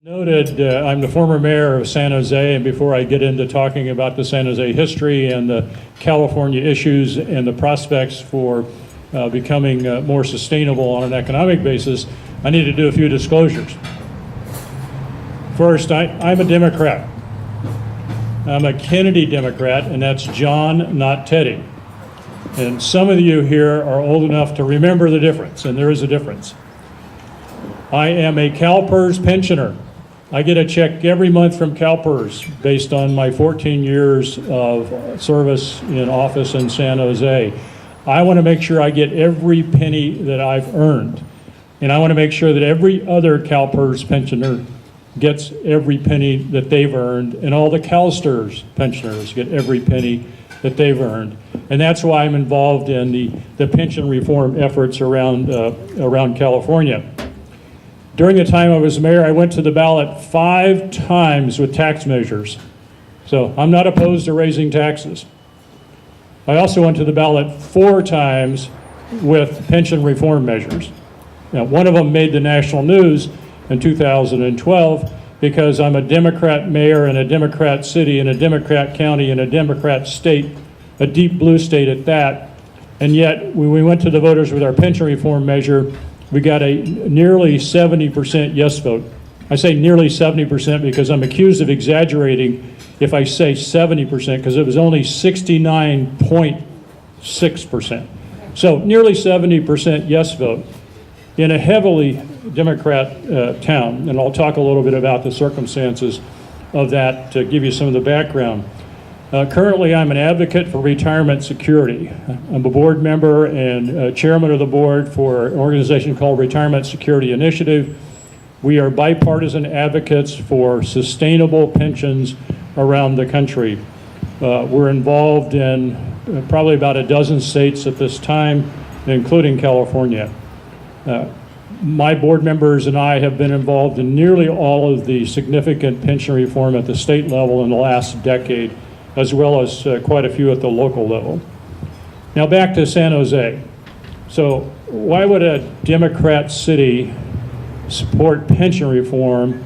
Noted, I'm the former mayor of San Jose, and before I get into talking about the San Jose history and the California issues and the prospects for becoming more sustainable on an economic basis, I need to do a few disclosures. First, I'm a Democrat. I'm a Kennedy Democrat, and that's John, not Teddy. And some of you here are old enough to remember the difference, and there is a difference. I am a CalPERS pensioner. I get a check every month from CalPERS based on my 14 years of service in office in San Jose. I want to make sure I get every penny that I've earned. And I want to make sure that every other CalPERS pensioner gets every penny that they've earned, and all the CalSTRS pensioners get every penny that they've earned. And that's why I'm involved in the pension reform efforts around California. During the time I was mayor, I went to the ballot 5 times with tax measures. So I'm not opposed to raising taxes. I also went to the ballot 4 times with pension reform measures. Now, one of them made the national news in 2012 because I'm a Democrat mayor in a Democrat city, in a Democrat county, in a Democrat state, a deep blue state at that. And yet, when we went to the voters with our pension reform measure, we got a nearly 70% yes vote. I say nearly 70% because I'm accused of exaggerating if I say 70%, because it was only 69.6%. So nearly 70% yes vote in a heavily Democrat town. And I'll talk a little bit about the circumstances of that to give you some of the background. Currently, I'm an advocate for retirement security. I'm a board member and chairman of the board for an organization called Retirement Security Initiative. We are bipartisan advocates for sustainable pensions around the country. We're involved in probably about a dozen states at this time, including California. My board members and I have been involved in nearly all of the significant pension reform at the state level in the last decade, as well as quite a few at the local level. Now back to San Jose. So why would a Democrat city support pension reform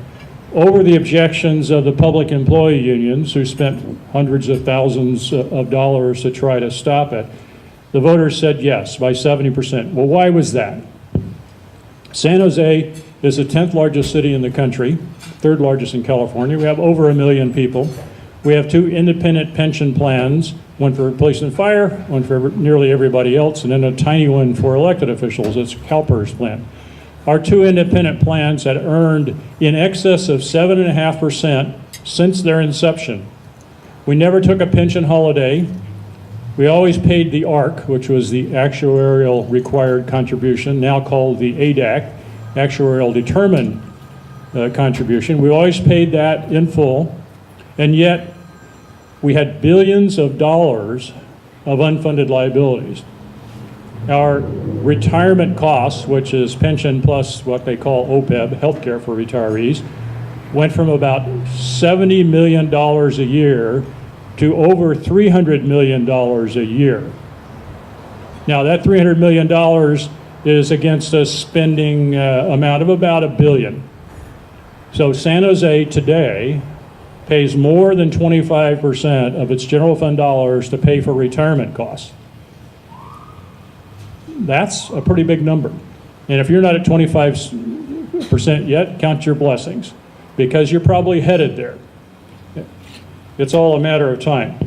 over the objections of the public employee unions who spent hundreds of thousands of dollars to try to stop it? The voters said yes by 70%. Well, why was that? San Jose is the 10th largest city in the country, 3rd largest in California. We have over 1 million people. We have 2 independent pension plans, one for police and fire, one for nearly everybody else, and then a tiny one for elected officials. It's CalPERS plan. Our 2 independent plans had earned in excess of 7.5% since their inception. We never took a pension holiday. We always paid the ARC, which was the actuarial required contribution, now called the ADAC, actuarial determined contribution. We always paid that in full. And yet, we had billions of dollars of unfunded liabilities. Our retirement costs, which is pension plus what they call OPEB, healthcare for retirees, went from about $70 million a year to over $300 million a year. Now, that $300 million is against a spending amount of about $1 billion. So San Jose today pays more than 25% of its general fund dollars to pay for retirement costs. That's a pretty big number. And if you're not at 25% yet, count your blessings, because you're probably headed there. It's all a matter of time.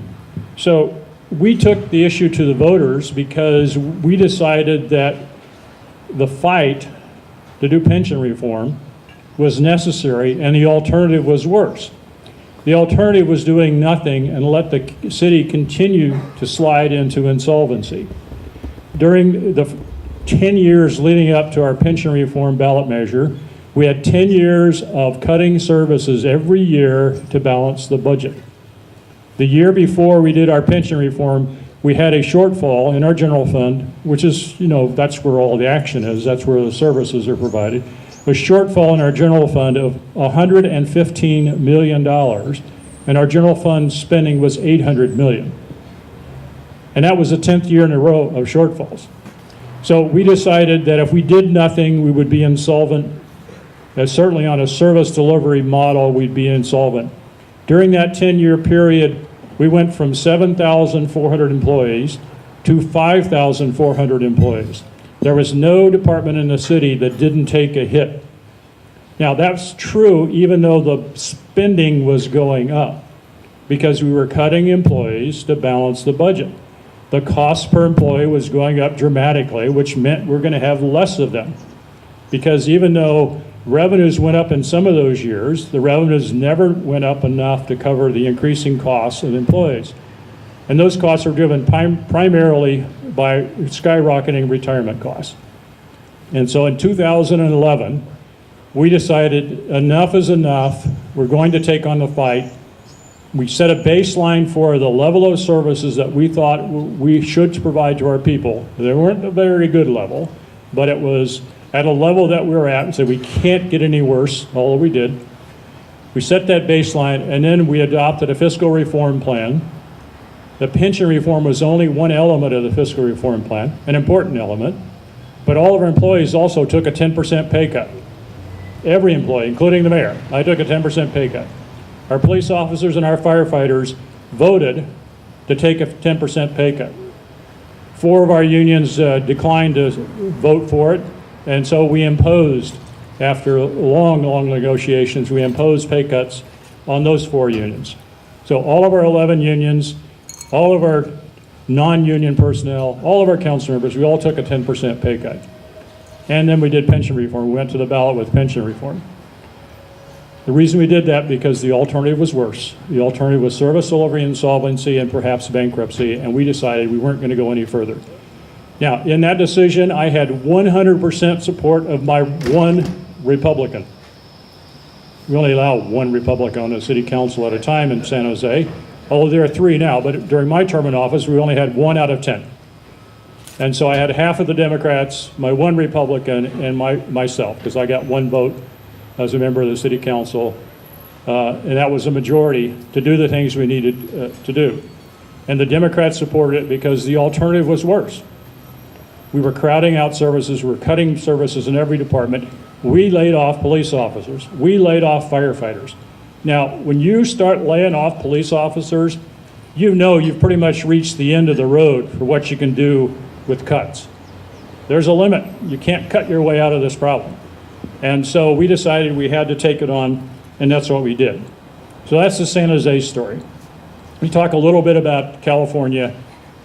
So we took the issue to the voters because we decided that the fight to do pension reform was necessary and the alternative was worse. The alternative was doing nothing and let the city continue to slide into insolvency. During the 10 years leading up to our pension reform ballot measure, we had 10 years of cutting services every year to balance the budget. The year before we did our pension reform, we had a shortfall in our general fund, which is, that's where all the action is, that's where the services are provided. A shortfall in our general fund of $115 million, and our general fund spending was $800 million. And that was the 10th year in a row of shortfalls. So we decided that if we did nothing, we would be insolvent Certainly on a service delivery model, we'd be insolvent. During that 10-year period, we went from 7,400 employees to 5,400 employees. There was no department in the city that didn't take a hit. Now, that's true even though the spending was going up, because we were cutting employees to balance the budget. The cost per employee was going up dramatically, which meant we're going to have less of them. Because even though revenues went up in some of those years, the revenues never went up enough to cover the increasing costs of employees. And those costs are driven primarily by skyrocketing retirement costs. And so in 2011, we decided enough is enough. We're going to take on the fight. We set a baseline for the level of services that we thought we should provide to our people. They weren't a very good level, but it was at a level that we were at and said we can't get any worse, although we did. We set that baseline, and then we adopted a fiscal reform plan. The pension reform was only one element of the fiscal reform plan, an important element, but all of our employees also took a 10% pay cut. Every employee, including the mayor, I took a 10% pay cut. Our police officers and our firefighters voted to take a 10% pay cut. 4 of our unions declined to vote for it, and so we imposed, after long negotiations, we imposed pay cuts on those 4 unions. So all of our 11 unions, all of our non-union personnel, all of our council members, we all took a 10% pay cut. And then we did pension reform. We went to the ballot with pension reform. The reason we did that because the alternative was worse. The alternative was service delivery insolvency and perhaps bankruptcy, and we decided we weren't going to go any further. Now, in that decision, I had 100% support of my one Republican. We only allow one Republican on the city council at a time in San Jose, although there are 3 now, but during my term in office, we only had 1 out of 10. And so I had half of the Democrats, my one Republican, and myself, because I got 1 vote as a member of the city council, and that was a majority to do the things we needed to do. And the Democrats supported it because the alternative was worse. We were crowding out services, we were cutting services in every department. We laid off police officers, we laid off firefighters. Now, when you start laying off police officers, you know you've pretty much reached the end of the road for what you can do with cuts. There's a limit. You can't cut your way out of this problem. And so we decided we had to take it on, and that's what we did. So that's the San Jose story. We talk a little bit about California,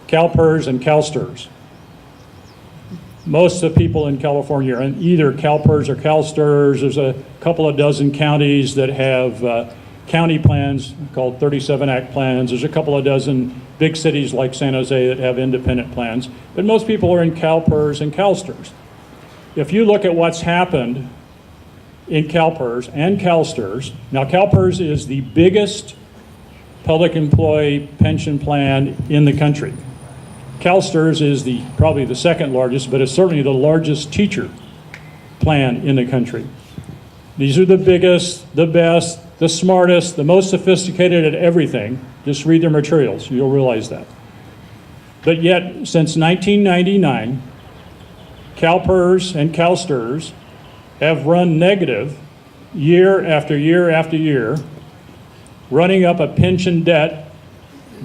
CalPERS and CalSTRS. Most of the people in California are in either CalPERS or CalSTRS. There's a couple of dozen counties that have county plans called 37 Act plans. There's a couple of dozen big cities like San Jose that have independent plans. But most people are in CalPERS and CalSTRS. If you look at what's happened in CalPERS and CalSTRS, now CalPERS is the biggest public employee pension plan in the country. CalSTRS is probably the second largest, but it's certainly the largest teacher plan in the country. These are the biggest, the best, the smartest, the most sophisticated at everything. Just read their materials, you'll realize that. But yet, since 1999, CalPERS and CalSTRS have run negative year after year after year, running up a pension debt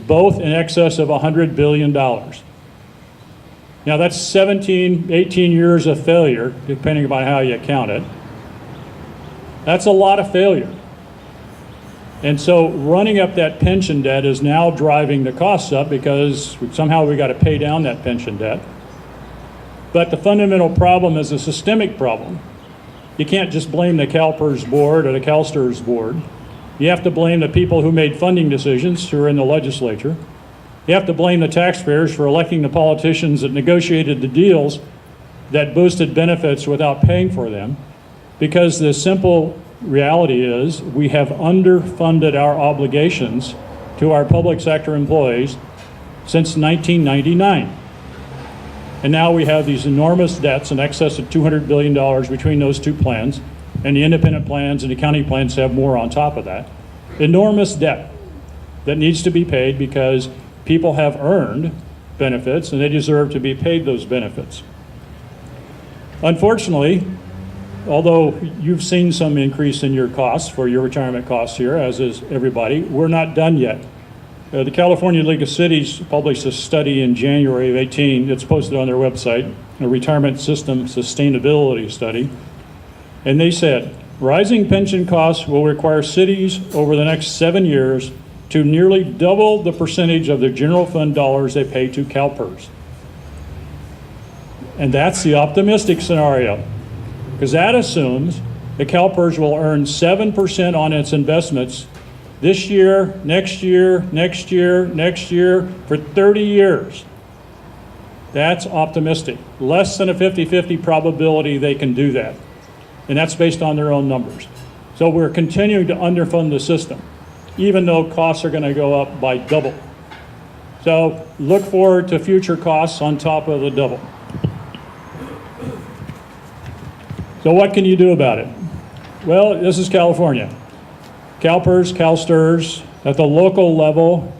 both in excess of $100 billion. Now that's 17, 18 years of failure, depending upon how you count it. That's a lot of failure. And so running up that pension debt is now driving the costs up because somehow we got to pay down that pension debt. But the fundamental problem is a systemic problem. You can't just blame the CalPERS board or the CalSTRS board. You have to blame the people who made funding decisions who are in the legislature. You have to blame the taxpayers for electing the politicians that negotiated the deals that boosted benefits without paying for them. Because the simple reality is we have underfunded our obligations to our public sector employees since 1999. And now we have these enormous debts in excess of $200 billion between those 2 plans, and the independent plans and the county plans have more on top of that. Enormous debt that needs to be paid because people have earned benefits and they deserve to be paid those benefits. Unfortunately, although you've seen some increase in your costs for your retirement costs here, as is everybody, we're not done yet. The California League of Cities published a study in January of 18. It's posted on their website, a retirement system sustainability study. And they said, rising pension costs will require cities over the next 7 years to nearly double the percentage of their general fund dollars they pay to CalPERS. And that's the optimistic scenario, because that assumes that CalPERS will earn 7% on its investments this year, next year, next year, next year, for 30 years. That's optimistic. Less than a 50-50 probability they can do that. And that's based on their own numbers. So we're continuing to underfund the system, even though costs are going to go up by double. So look forward to future costs on top of the double. So what can you do about it? Well, this is California. CalPERS, CalSTRS, at the local level,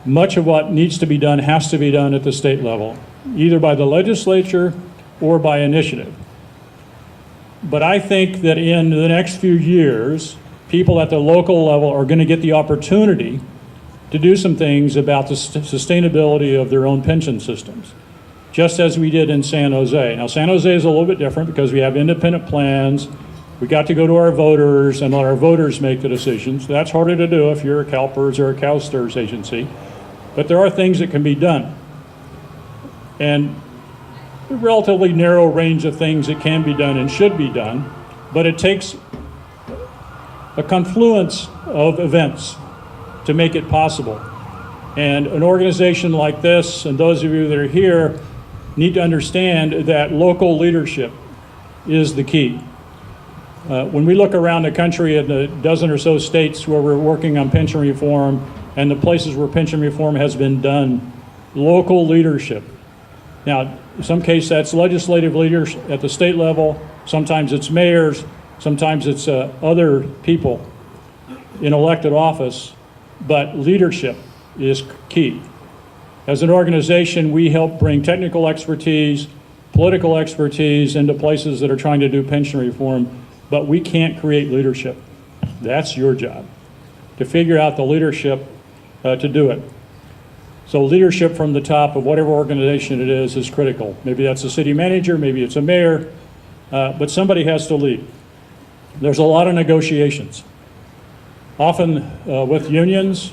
much of what needs to be done has to be done at the state level, either by the legislature or by initiative. But I think that in the next few years, people at the local level are going to get the opportunity to do some things about the sustainability of their own pension systems, just as we did in San Jose. Now, San Jose is a little bit different because we have independent plans. We got to go to our voters and let our voters make the decisions. That's harder to do if you're a CalPERS or a CalSTRS agency. But there are things that can be done. And a relatively narrow range of things that can be done and should be done, but it takes a confluence of events to make it possible. And an organization like this, and those of you that are here, need to understand that local leadership is the key. When we look around the country at the dozen or so states where we're working on pension reform and the places where pension reform has been done, local leadership. Now, in some cases that's legislative leaders at the state level, sometimes it's mayors, sometimes it's other people in elected office, but leadership is key. As an organization, we help bring technical expertise, political expertise into places that are trying to do pension reform, but we can't create leadership. That's your job, to figure out the leadership to do it. So leadership from the top of whatever organization it is critical. Maybe that's a city manager, maybe it's a mayor, but somebody has to lead. There's a lot of negotiations, often with unions,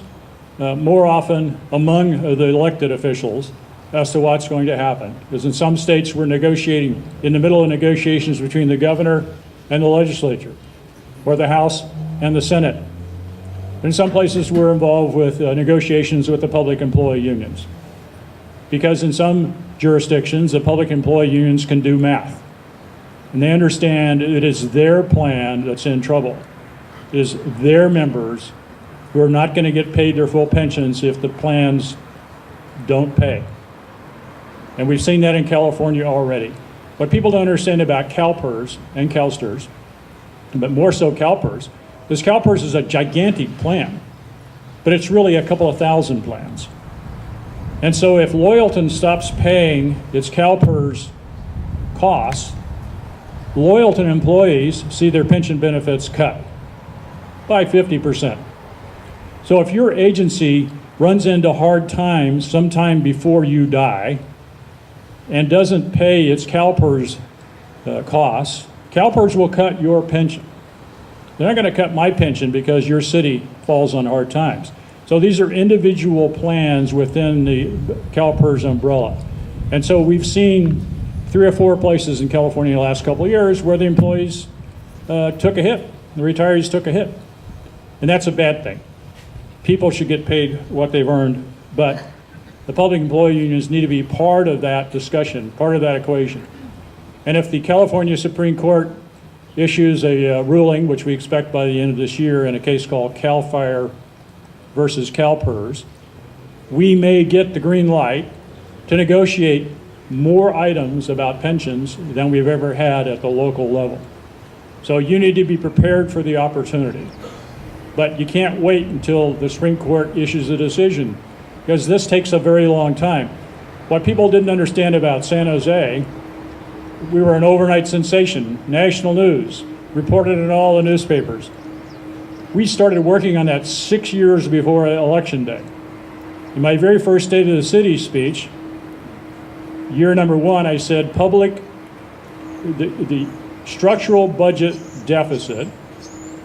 more often among the elected officials as to what's going to happen. Because in some states we're negotiating in the middle of negotiations between the governor and the legislature, or the House and the Senate. In some places we're involved with negotiations with the public employee unions. Because in some jurisdictions, the public employee unions can do math. And they understand it is their plan that's in trouble. It is their members who are not going to get paid their full pensions if the plans don't pay. And we've seen that in California already. What people don't understand about CalPERS and CalSTRS, but more so CalPERS, is CalPERS is a gigantic plan, but it's really a couple of thousand plans. And so if Loyalton stops paying its CalPERS costs, Loyalton employees see their pension benefits cut by 50%. So if your agency runs into hard times sometime before you die and doesn't pay its CalPERS costs, CalPERS will cut your pension. They're not going to cut my pension because your city falls on hard times. So these are individual plans within the CalPERS umbrella. And so we've seen 3 or 4 places in California in the last couple of years where the employees took a hit, the retirees took a hit. And that's a bad thing. People should get paid what they've earned, but the public employee unions need to be part of that discussion, part of that equation. And if the California Supreme Court issues a ruling, which we expect by the end of this year in a case called CAL FIRE versus CalPERS, we may get the green light to negotiate more items about pensions than we've ever had at the local level. So you need to be prepared for the opportunity. But you can't wait until the Supreme Court issues a decision, because this takes a very long time. What people didn't understand about San Jose We were an overnight sensation, national news, reported in all the newspapers. We started working on that 6 years before Election Day. In my very first State of the City speech, year number 1, I said the structural budget deficit,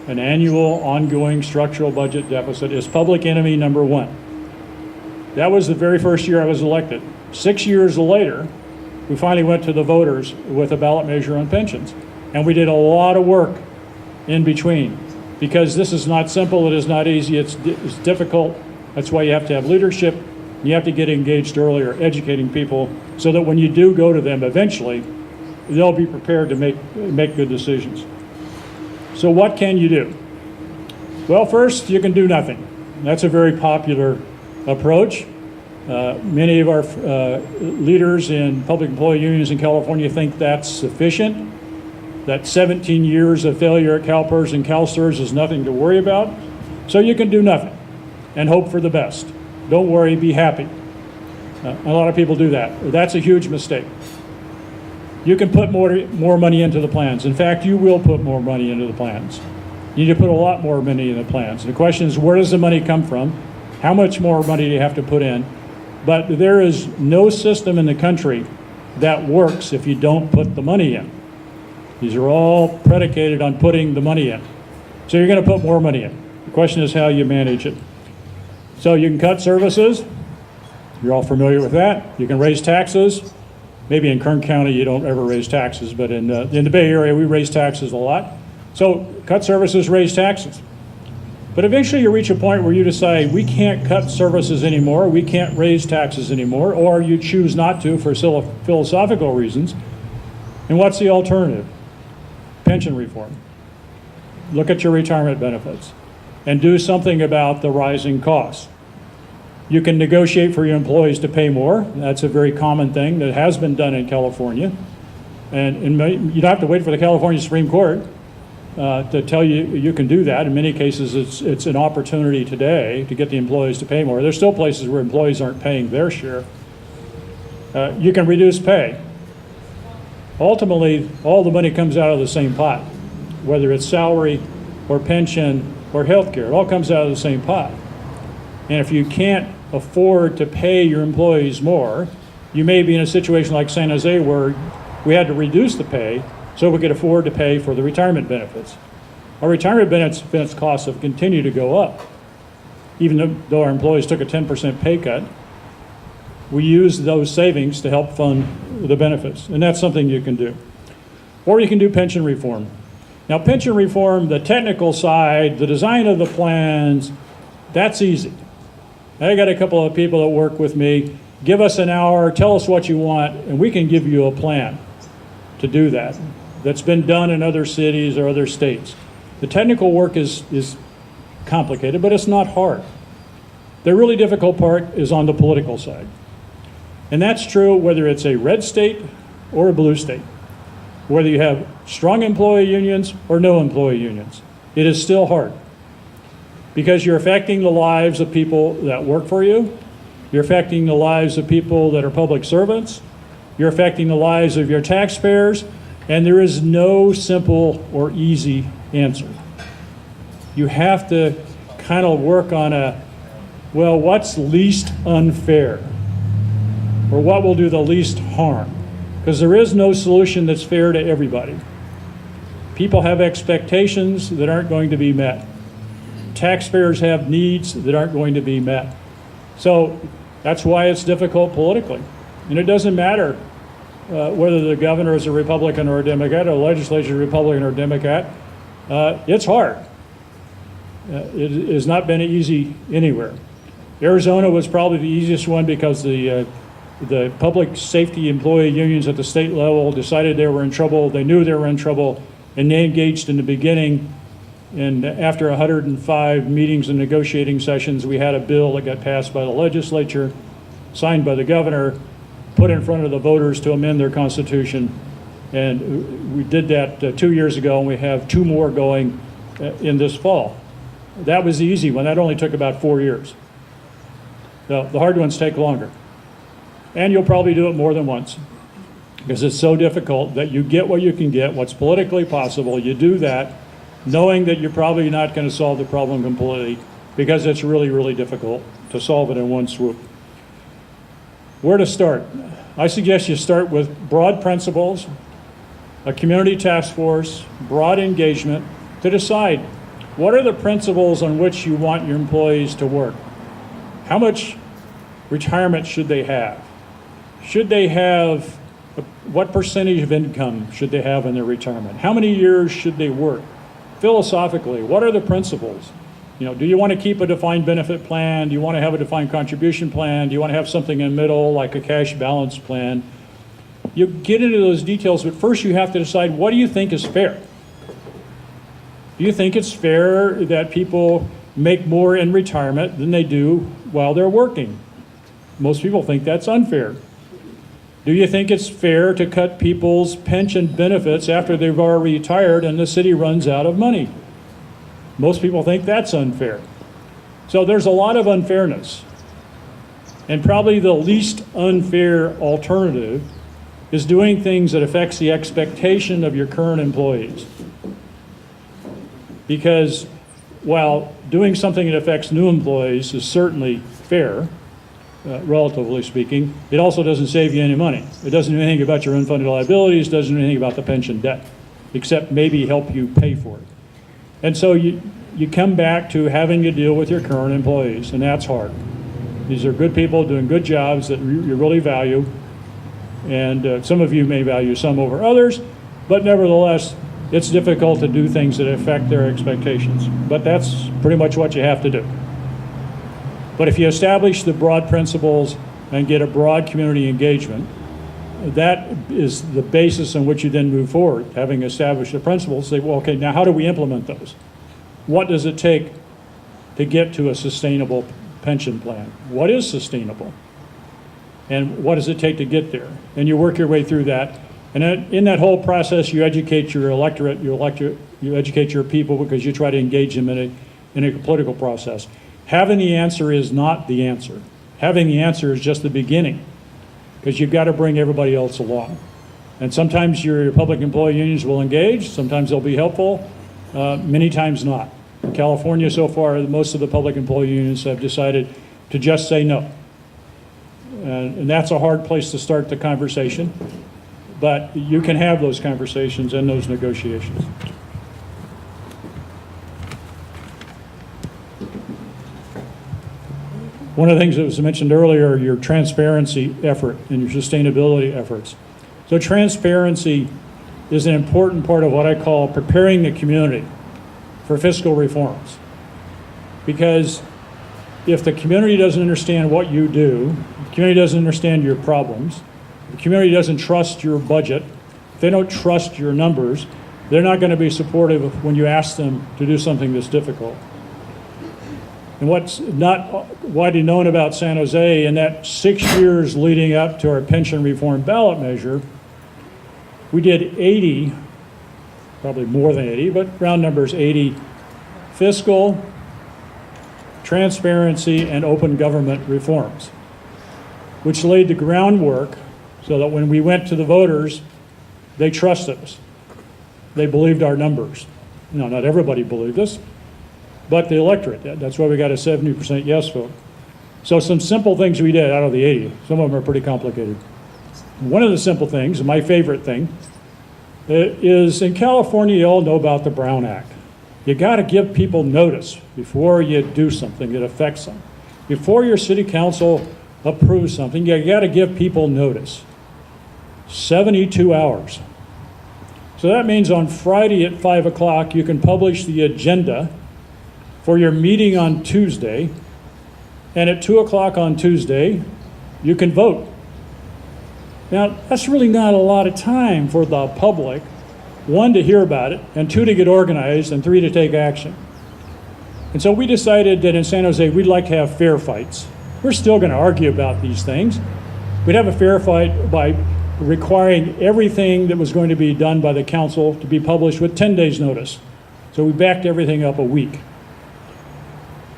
an annual ongoing structural budget deficit, is public enemy number 1. That was the very first year I was elected. 6 years later, we finally went to the voters with a ballot measure on pensions. And we did a lot of work in between, because this is not simple, it is not easy, it's difficult. That's why you have to have leadership. You have to get engaged earlier, educating people, so that when you do go to them eventually, they'll be prepared to make good decisions. So what can you do? Well, first, you can do nothing. That's a very popular approach. Many of our leaders in public employee unions in California think that's sufficient, that 17 years of failure at CalPERS and CalSTRS is nothing to worry about. So you can do nothing and hope for the best. Don't worry, be happy. A lot of people do that. That's a huge mistake. You can put more money into the plans. In fact, you will put more money into the plans. You need to put a lot more money in the plans. The question is, where does the money come from? How much more money do you have to put in? But there is no system in the country that works if you don't put the money in. These are all predicated on putting the money in. So you're going to put more money in. The question is how you manage it. So you can cut services. You're all familiar with that. You can raise taxes. Maybe in Kern County you don't ever raise taxes, but in the Bay Area we raise taxes a lot. So cut services, raise taxes. But eventually you reach a point where you decide we can't cut services anymore, we can't raise taxes anymore, or you choose not to for philosophical reasons. And what's the alternative? Pension reform. Look at your retirement benefits and do something about the rising costs. You can negotiate for your employees to pay more. That's a very common thing that has been done in California. And you don't have to wait for the California Supreme Court to tell you you can do that. In many cases, it's an opportunity today to get the employees to pay more. There's still places where employees aren't paying their share. You can reduce pay. Ultimately, all the money comes out of the same pot, whether it's salary or pension or health care. It all comes out of the same pot. And if you can't afford to pay your employees more, you may be in a situation like San Jose where we had to reduce the pay so we could afford to pay for the retirement benefits. Our retirement benefits costs have continued to go up. Even though our employees took a 10% pay cut, we used those savings to help fund the benefits. And that's something you can do. Or you can do pension reform. Now, pension reform, the technical side, the design of the plans, that's easy. I got a couple of people that work with me. Give us an hour, tell us what you want, and we can give you a plan to do that. That's been done in other cities or other states. The technical work is complicated, but it's not hard. The really difficult part is on the political side. And that's true whether it's a red state or a blue state, whether you have strong employee unions or no employee unions. It is still hard because you're affecting the lives of people that work for you. You're affecting the lives of people that are public servants. You're affecting the lives of your taxpayers, and there is no simple or easy answer. You have to kind of work on well, what's least unfair? Or what will do the least harm? Because there is no solution that's fair to everybody. People have expectations that aren't going to be met. Taxpayers have needs that aren't going to be met. So that's why it's difficult politically. And it doesn't matter whether the governor is a Republican or a Democrat, or the legislature is a Republican or a Democrat. It's hard. It has not been easy anywhere. Arizona was probably the easiest one because the public safety employee unions at the state level decided they were in trouble. They knew they were in trouble, and they engaged in the beginning. And after 105 meetings and negotiating sessions, we had a bill that got passed by the legislature, signed by the governor, put in front of the voters to amend their constitution. And we did that 2 years ago, and we have 2 more going in this fall. That was the easy one. That only took about 4 years. The hard ones take longer. And you'll probably do it more than once. because it's so difficult that you get what you can get, what's politically possible. You do that knowing that you're probably not going to solve the problem completely because it's really, really difficult to solve it in one swoop. Where to start? I suggest you start with broad principles, a community task force, broad engagement to decide what are the principles on which you want your employees to work. How much retirement should they have? Should they have, what percentage of income should they have in their retirement? How many years should they work? Philosophically, what are the principles? You know, do you want to keep a defined benefit plan? Do you want to have a defined contribution plan? Do you want to have something in the middle like a cash balance plan? You get into those details, but first you have to decide, what do you think is fair? Do you think it's fair that people make more in retirement than they do while they're working? Most people think that's unfair. Do you think it's fair to cut people's pension benefits after they've already retired and the city runs out of money? Most people think that's unfair. So there's a lot of unfairness. And probably the least unfair alternative is doing things that affects the expectation of your current employees. Because while doing something that affects new employees is certainly fair, relatively speaking, it also doesn't save you any money. It doesn't do anything about your unfunded liabilities, doesn't do anything about the pension debt, except maybe help you pay for it. And so you come back to having to deal with your current employees, and that's hard. These are good people doing good jobs that you really value, and some of you may value some over others, but nevertheless, it's difficult to do things that affect their expectations. But that's pretty much what you have to do. But if you establish the broad principles and get a broad community engagement, that is the basis on which you then move forward. Having established the principles, say, well, okay, now how do we implement those? What does it take to get to a sustainable pension plan? What is sustainable? And what does it take to get there? And you work your way through that. And in that whole process, you educate your electorate, you educate your people because you try to engage them in a political process. Having the answer is not the answer. Having the answer is just the beginning, because you've got to bring everybody else along. And sometimes your public employee unions will engage, sometimes they'll be helpful, many times not. In California so far, most of the public employee unions have decided to just say no. And that's a hard place to start the conversation, but you can have those conversations and those negotiations. One of the things that was mentioned earlier, your transparency effort and your sustainability efforts. So transparency is an important part of what I call preparing the community for fiscal reforms. Because if the community doesn't understand what you do, the community doesn't understand your problems, the community doesn't trust your budget, if they don't trust your numbers, they're not going to be supportive when you ask them to do something that's difficult. And what's not widely known about San Jose, in that 6 years leading up to our pension reform ballot measure, we did 80, probably more than 80, but round numbers 80 fiscal, transparency, and open government reforms, which laid the groundwork so that when we went to the voters, they trusted us. They believed our numbers. No, not everybody believed us, but the electorate did. That's why we got a 70% yes vote. So some simple things we did out of the 80. Some of them are pretty complicated. One of the simple things, my favorite thing, is in California, you all know about the Brown Act. You got to give people notice before you do something that affects them. Before your city council approves something, you got to give people notice. 72 hours. So that means on Friday at 5 o'clock, you can publish the agenda for your meeting on Tuesday, and at 2 o'clock on Tuesday, you can vote. Now, that's really not a lot of time for the public, 1, to hear about it, and 2, to get organized, and 3, to take action. And so we decided that in San Jose, we'd like to have fair fights. We're still going to argue about these things. We'd have a fair fight by requiring everything that was going to be done by the council to be published with 10 days notice. So we backed everything up a week.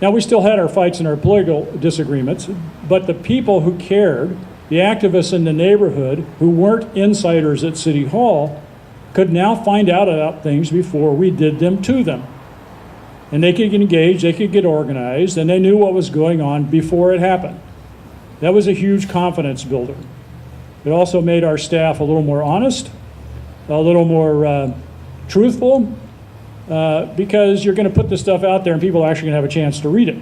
Now, we still had our fights and our political disagreements, but the people who cared the activists in the neighborhood who weren't insiders at City Hall could now find out about things before we did them to them. And they could get engaged, they could get organized, and they knew what was going on before it happened. That was a huge confidence builder. It also made our staff a little more honest, a little more truthful, because you're going to put this stuff out there and people are actually going to have a chance to read it.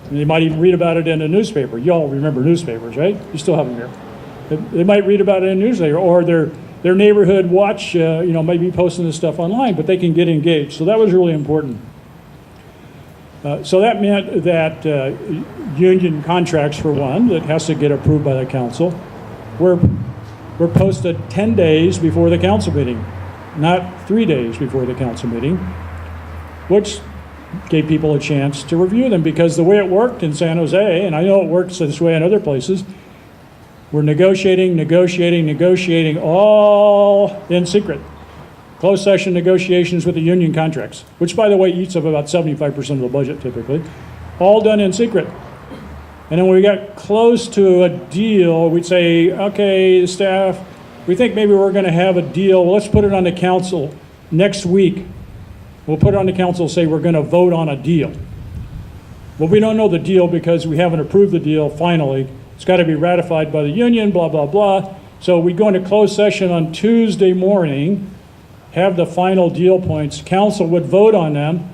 And they might even read about it in a newspaper. You all remember newspapers, right? You still have them here. They might read about it in a newspaper, or their neighborhood watch, might be posting this stuff online, but they can get engaged. So that was really important. So that meant that union contracts, for one, that has to get approved by the council, were posted 10 days before the council meeting, not 3 days before the council meeting, which gave people a chance to review them, because the way it worked in San Jose, and I know it works this way in other places, we're negotiating, all in secret. Closed session negotiations with the union contracts, which, by the way, eats up about 75% of the budget typically, all done in secret. And then when we got close to a deal, we'd say, okay, staff, we think maybe we're going to have a deal. Well, let's put it on the council next week. We'll put it on the council and say we're going to vote on a deal. Well, we don't know the deal because we haven't approved the deal finally. It's got to be ratified by the union, blah, blah, blah. So we go into closed session on Tuesday morning, have the final deal points. Council would vote on them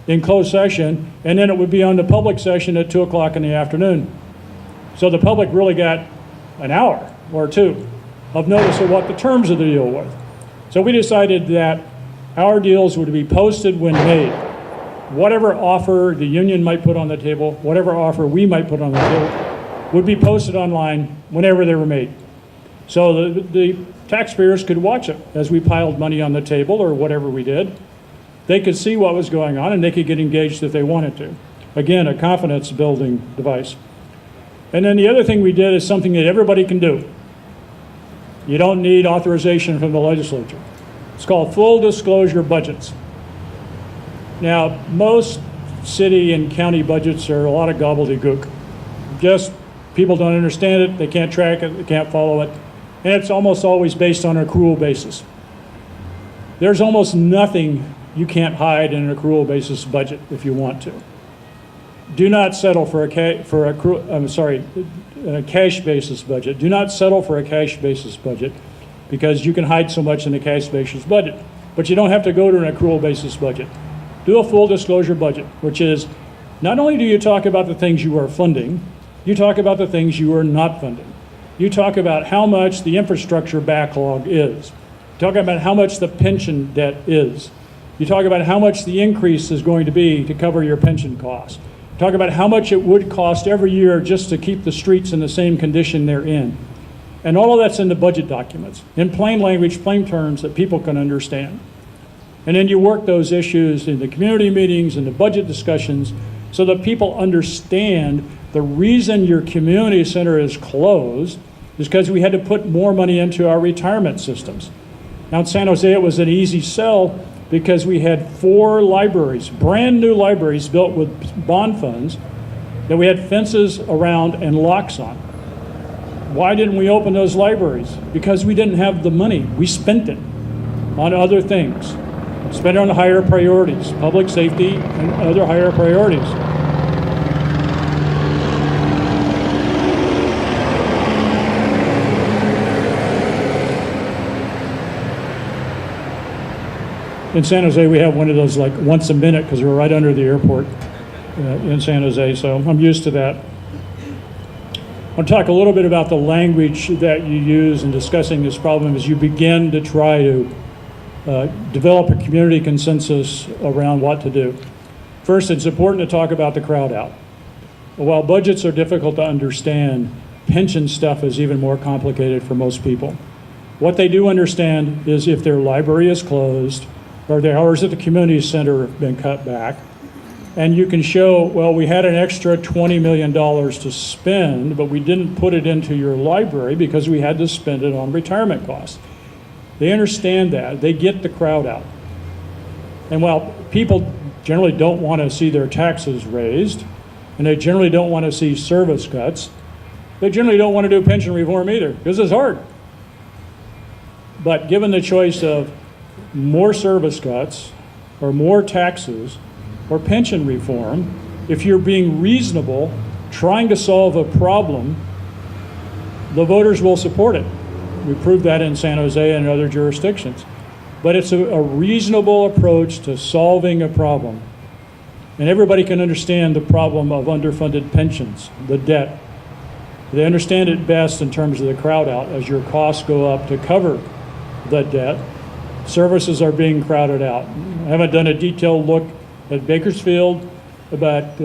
in closed session, and then it would be on the public session at 2 o'clock in the afternoon. So the public really got an hour or two of notice of what the terms of the deal were. So we decided that our deals would be posted when made. Whatever offer the union might put on the table, whatever offer we might put on the table, would be posted online whenever they were made. So the taxpayers could watch it as we piled money on the table or whatever we did. They could see what was going on and they could get engaged if they wanted to. Again, a confidence building device. And then the other thing we did is something that everybody can do. You don't need authorization from the legislature. It's called full disclosure budgets. Now, most city and county budgets are a lot of gobbledygook. Just people don't understand it, they can't track it, they can't follow it, and it's almost always based on an accrual basis. There's almost nothing you can't hide in an accrual basis budget if you want to. Do not settle for a cash basis budget. Do not settle for a cash basis budget because you can hide so much in a cash basis budget. But you don't have to go to an accrual basis budget. Do a full disclosure budget, which is not only do you talk about the things you are funding, you talk about the things you are not funding. You talk about how much the infrastructure backlog is. You talk about how much the pension debt is. You talk about how much the increase is going to be to cover your pension costs. Talk about how much it would cost every year just to keep the streets in the same condition they're in. And all of that's in the budget documents, in plain language, plain terms that people can understand. And then you work those issues in the community meetings and the budget discussions so that people understand the reason your community center is closed is because we had to put more money into our retirement systems. Now in San Jose, it was an easy sell because we had 4 libraries, brand new libraries built with bond funds that we had fences around and locks on. Why didn't we open those libraries? Because we didn't have the money. We spent it on other things. Spent it on higher priorities, public safety and other higher priorities. In San Jose, we have one of those like once a minute because we're right under the airport in San Jose, so I'm used to that. I'll talk a little bit about the language that you use in discussing this problem as you begin to try to develop a community consensus around what to do. First, it's important to talk about the crowd out. While budgets are difficult to understand, pension stuff is even more complicated for most people. What they do understand is if their library is closed, or the hours at the community center have been cut back, and you can show, well, we had an extra $20 million to spend, but we didn't put it into your library because we had to spend it on retirement costs. They understand that. They get the crowd out. And while people generally don't want to see their taxes raised, and they generally don't want to see service cuts, they generally don't want to do pension reform either, because it's hard. But given the choice of more service cuts, or more taxes, or pension reform, if you're being reasonable, trying to solve a problem, the voters will support it. We proved that in San Jose and other jurisdictions. But it's a reasonable approach to solving a problem. And everybody can understand the problem of underfunded pensions, the debt. They understand it best in terms of the crowd out. As your costs go up to cover the debt, services are being crowded out. I haven't done a detailed look at Bakersfield, but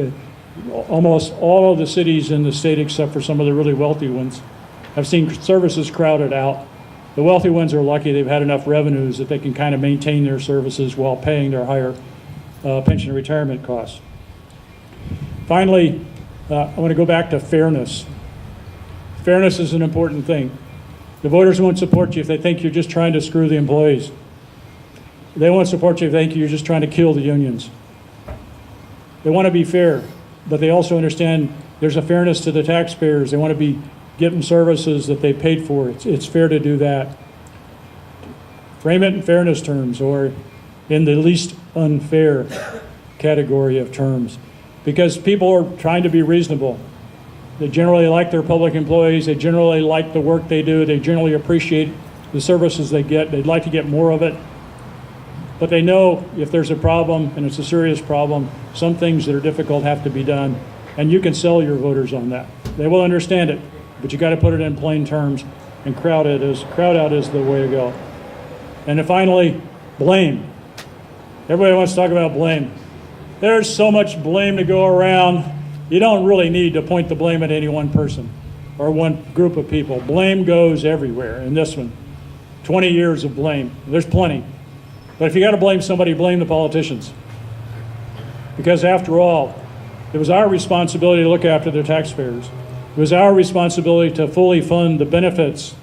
almost all of the cities in the state, except for some of the really wealthy ones, have seen services crowded out. The wealthy ones are lucky they've had enough revenues that they can kind of maintain their services while paying their higher pension and retirement costs. Finally, I want to go back to fairness. Fairness is an important thing. The voters won't support you if they think you're just trying to screw the employees. They won't support you if they think you're just trying to kill the unions. They want to be fair, but they also understand there's a fairness to the taxpayers. They want to be getting services that they paid for. It's fair to do that. Frame it in fairness terms, or in the least unfair category of terms, because people are trying to be reasonable. They generally like their public employees. They generally like the work they do. They generally appreciate the services they get. They'd like to get more of it. But they know if there's a problem, and it's a serious problem, some things that are difficult have to be done. And you can sell your voters on that. They will understand it, but you got to put it in plain terms, and crowd out is the way to go. And then finally, blame. Everybody wants to talk about blame. There's so much blame to go around. You don't really need to point the blame at any one person or one group of people. Blame goes everywhere. In this one, 20 years of blame. There's plenty. But if you got to blame somebody, blame the politicians. Because after all, it was our responsibility to look after the taxpayers. It was our responsibility to fully fund the benefits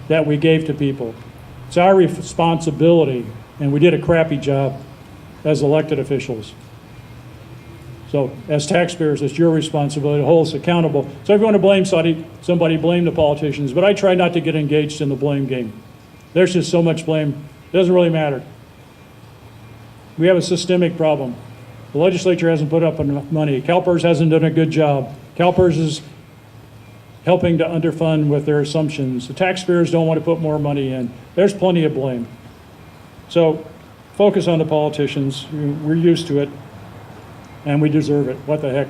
that we gave to people. It's our responsibility, and we did a crappy job as elected officials. So as taxpayers, it's your responsibility to hold us accountable. So if you want to blame somebody, blame the politicians. But I try not to get engaged in the blame game. There's just so much blame. It doesn't really matter. We have a systemic problem. The legislature hasn't put up enough money. CalPERS hasn't done a good job. CalPERS is helping to underfund with their assumptions. The taxpayers don't want to put more money in. There's plenty of blame. So focus on the politicians. We're used to it, and we deserve it. What the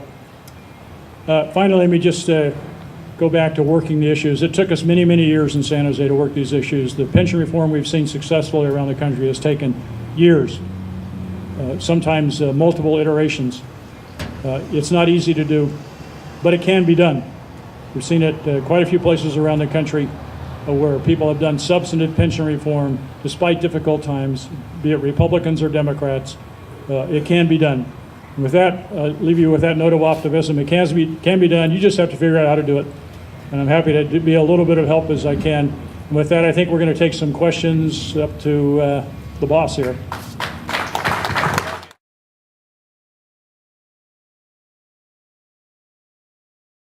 heck? Finally, let me just go back to working the issues. It took us many, many years in San Jose to work these issues. The pension reform we've seen successfully around the country has taken years, sometimes multiple iterations. It's not easy to do, but it can be done. We've seen it quite a few places around the country where people have done substantive pension reform despite difficult times, be it Republicans or Democrats. It can be done. And with that, I'll leave you with that note of optimism. It can be done. You just have to figure out how to do it. And I'm happy to be a little bit of help as I can. And with that, I think we're going to take some questions up to the boss here.